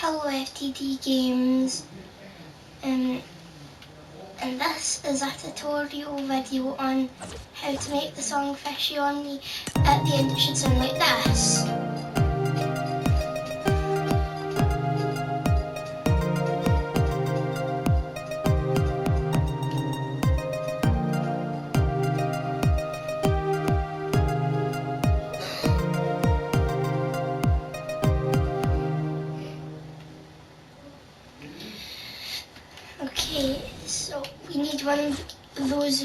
Hello FTD Games, and this is a tutorial video on how to make the song Fishy On Me. At the end it should sound like this. Okay, so we need one of those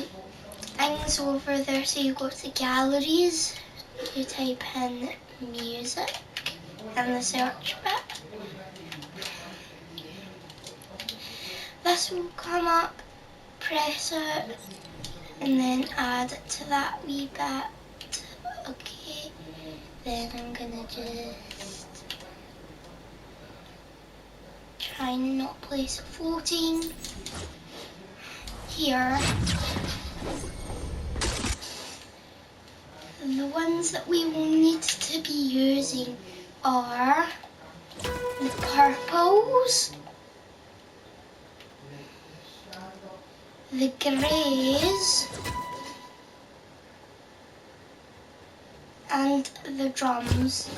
things over there. So you go to galleries, you type in music in the search bit. This will come up, press it, and then add it to that wee bit. Okay, then I'm gonna just try and not place it floating. Here, the ones that we will need to be using are the purples, the greys, and the drums.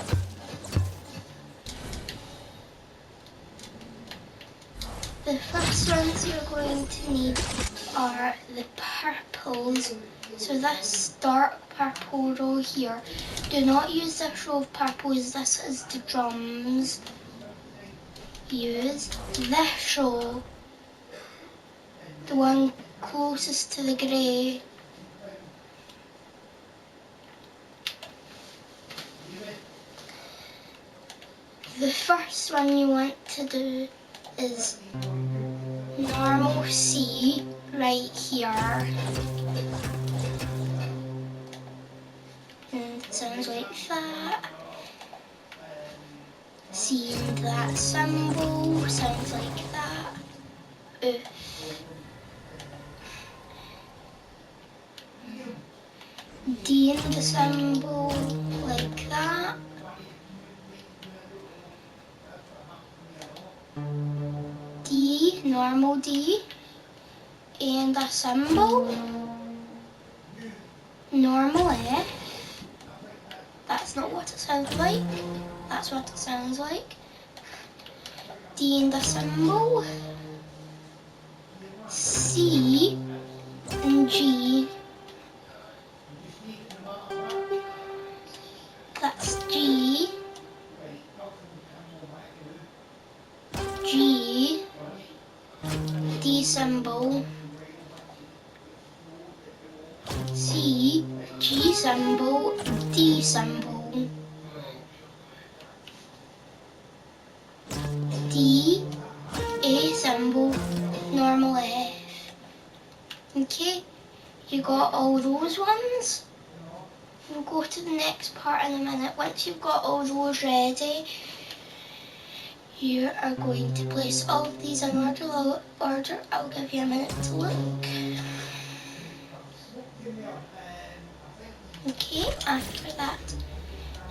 The first ones you're going to need are the purples. So this dark purple row here. Do not use this row of purples, this is the drums. Use this row, the one closest to the grey. The first one you want to do is normal C right here. And it sounds like that. C and that symbol sounds like that. D and the symbol like that. D, normal D, and a symbol, normal F. That's not what it sounds like, that's what it sounds like. D and a symbol, C and G. That's G, G, D symbol, C, G symbol, D symbol, D, A symbol, normal F. Okay, you got all those ones? We'll go to the next part in a minute. Once you've got all those ready, you are going to place all of these in order. I'll give you a minute to look. Okay, after that,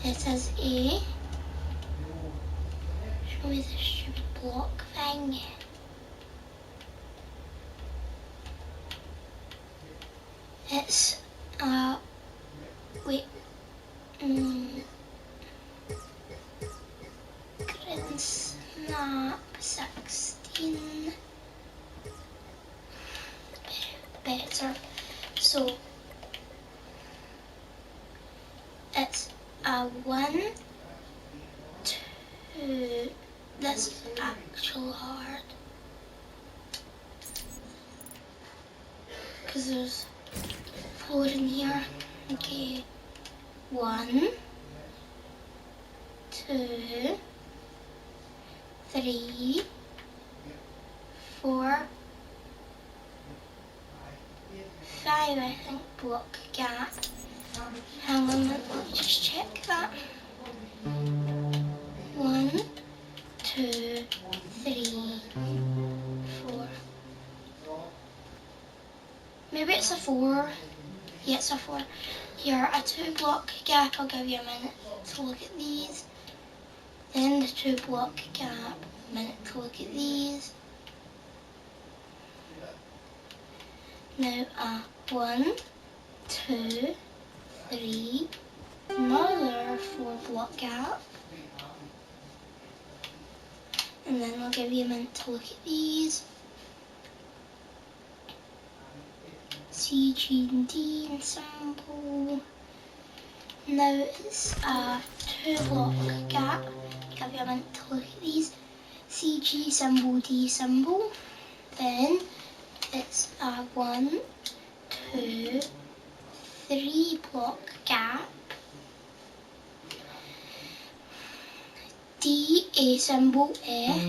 it is A. Show me the stupid block thing. It's wait. Green snap 16. Better. So it's a 1, 2. This is actual hard because there's 4 in here. Okay, 1, 2, 3, 4, 5. I think block gap. Hang on a minute, let me just check that. 1, 2, 3, 4. Maybe it's a 4. Yeah, it's a 4. Here, a 2 block gap. I'll give you a minute to look at these. Then the 2 block gap. a minute to look at these. Now 1, 2, 3, another 4 block gap. And then I'll give you a minute to look at these. C, G, and D ensemble. Now it's a 2 block gap. Give you a minute to look at these. C, G symbol, D symbol. Then it's a 1, 2, 3 block gap. D, A symbol, F.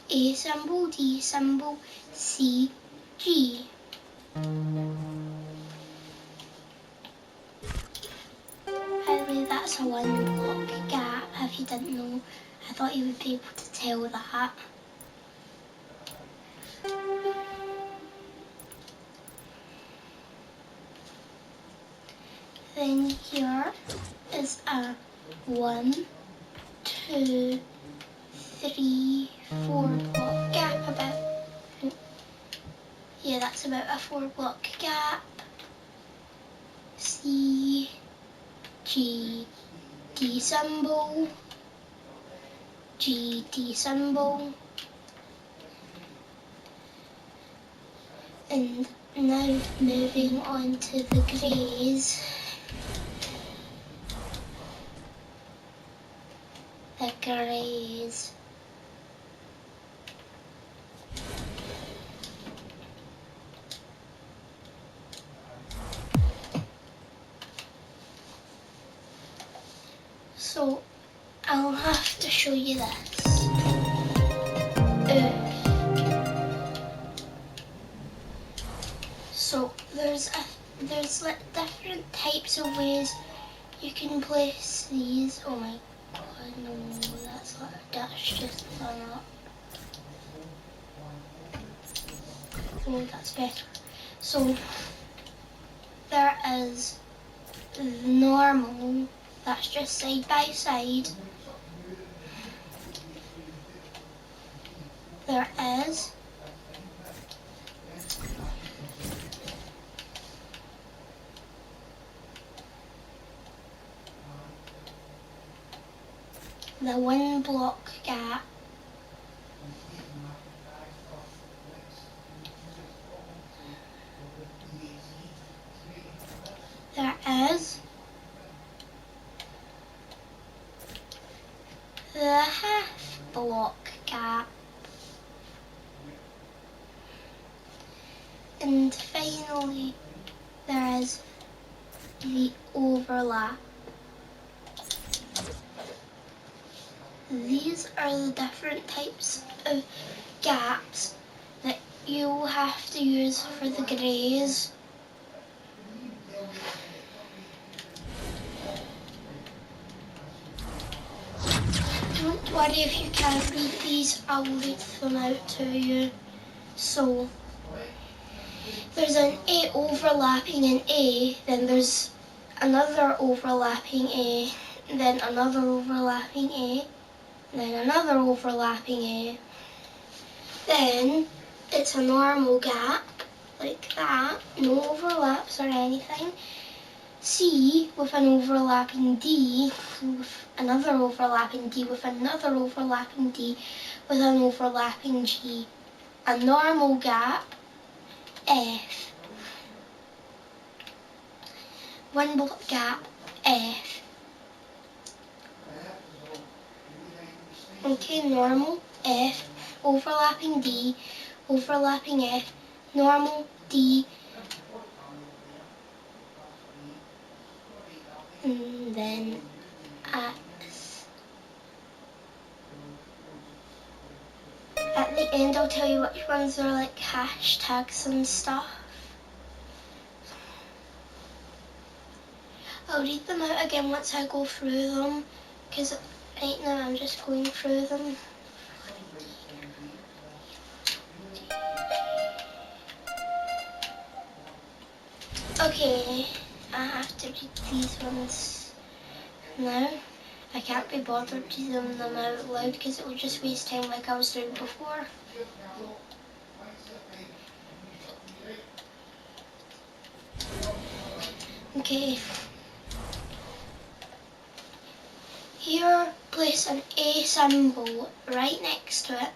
A symbol, D symbol, C, G. By the way, that's a 1 block gap. If you didn't know, I thought you would be able to tell that. Then here is a 1, 2, 3, 4 block gap. That's about a 4 block gap. C, G, D symbol, G, D symbol. And now moving on to the greys. The greys. So I'll have to show you this. So there's like different types of ways you can place these. Oh my god, no, that's just done up. Oh, that's better. So there is the normal, that's just side by side. There is the 1 block gap. There is the half block gap. And finally, there is the overlap. These are the different types of gaps that you have to use for the greys. Don't worry if you can't read these, I'll read them out to you. So there's an A overlapping an A, then there's another overlapping A, then another overlapping A, then another overlapping A. Then it's a normal gap, like that, no overlaps or anything. C with an overlapping D, with another overlapping D, with another overlapping D, with an overlapping G. A normal gap, F. 1 block gap, F. Okay, normal, F, overlapping D, overlapping F, normal, D, and then X. At the end I'll tell you which ones are like hashtags and stuff. I'll read them out again once I go through them, because right now I'm just going through them. Okay, I have to read these ones now. I can't be bothered to zoom them out loud because it would just waste time like I was doing before. Okay. Here, place an A symbol right next to it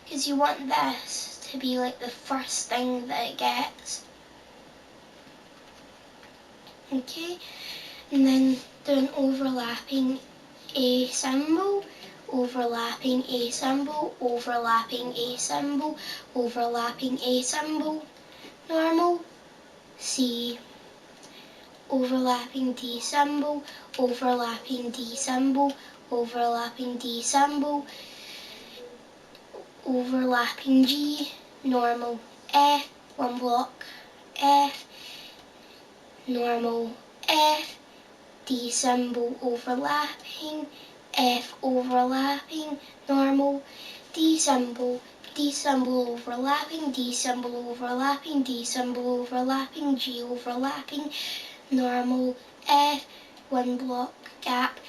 because you want this to be like the first thing that it gets. Okay, and then do an overlapping A symbol, overlapping A symbol, overlapping A symbol, overlapping A symbol, normal, C, overlapping D symbol, overlapping D symbol, overlapping D symbol, overlapping G, normal, F, one block, F, normal, F, D symbol overlapping, F overlapping, normal, D symbol overlapping, D symbol overlapping, D symbol overlapping, G overlapping, normal, F, one block gap,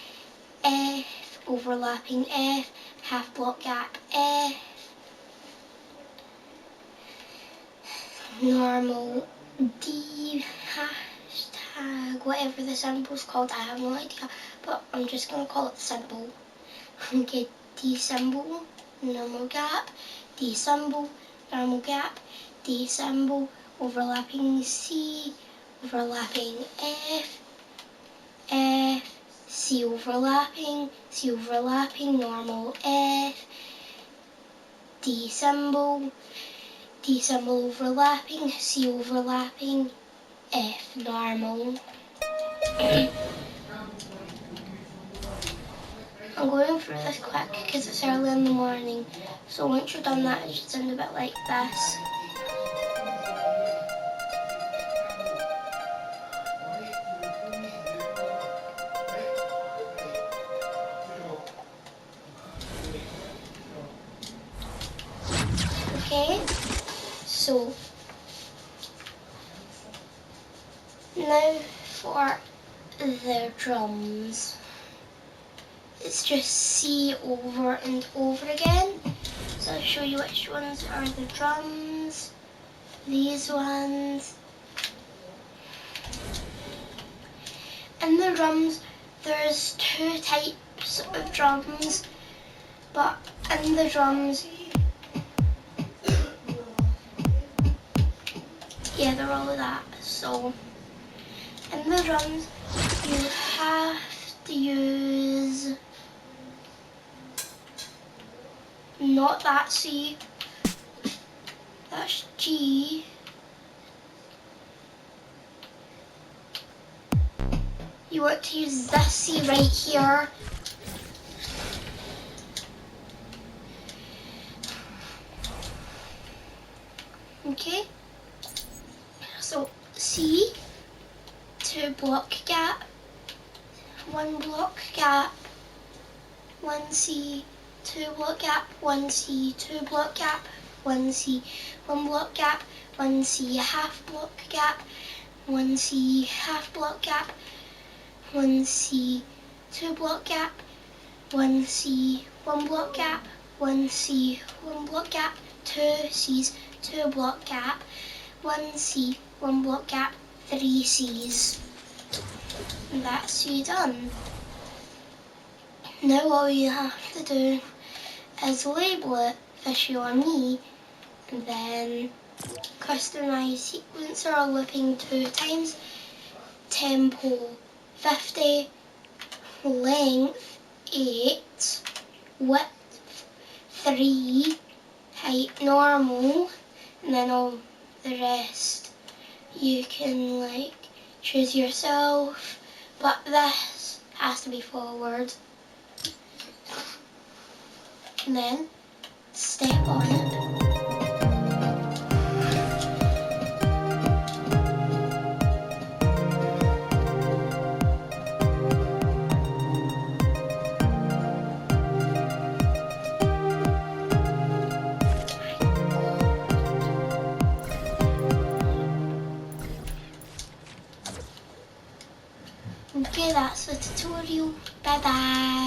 F overlapping F, half block gap, F, normal, D, hashtag, whatever the symbol's called, I have no idea, but I'm just going to call it symbol. Okay, D symbol, normal gap, D symbol, normal gap, D symbol, overlapping C, overlapping F, F, C overlapping, normal F, D symbol overlapping, C overlapping, F normal. I'm going through this quick because it's early in the morning, so once you're done that it should sound a bit like this. Okay, so now for the drums. It's just C over and over again. So I'll show you which ones are the drums. These ones. In the drums, there's two types of drums, but in the drums, yeah, they're all that. So in the drums, you have to use not that C, that's G. You want to use this C right here. Okay, so C, 2 block gap, 1 block gap, 1 C, 2 block gap, 1 C, 2 block gap, 1 C, 1 block gap, 1 C, half block gap, 1 C, half block gap, 1 C, 2 block gap, 1 C, 1 block gap, 1 C, 1 block gap, 2 C's, 2 block gap, 1 C, 1 block gap, 3 C's. And that's you done. Now all you have to do is label it Fishy On Me and then customize sequencer or looping 2 times, tempo 50, length 8, width 3, height normal, and then all the rest you can like choose yourself, but this has to be forward. And then step on it. Okay, that's the tutorial. Bye Bye bye.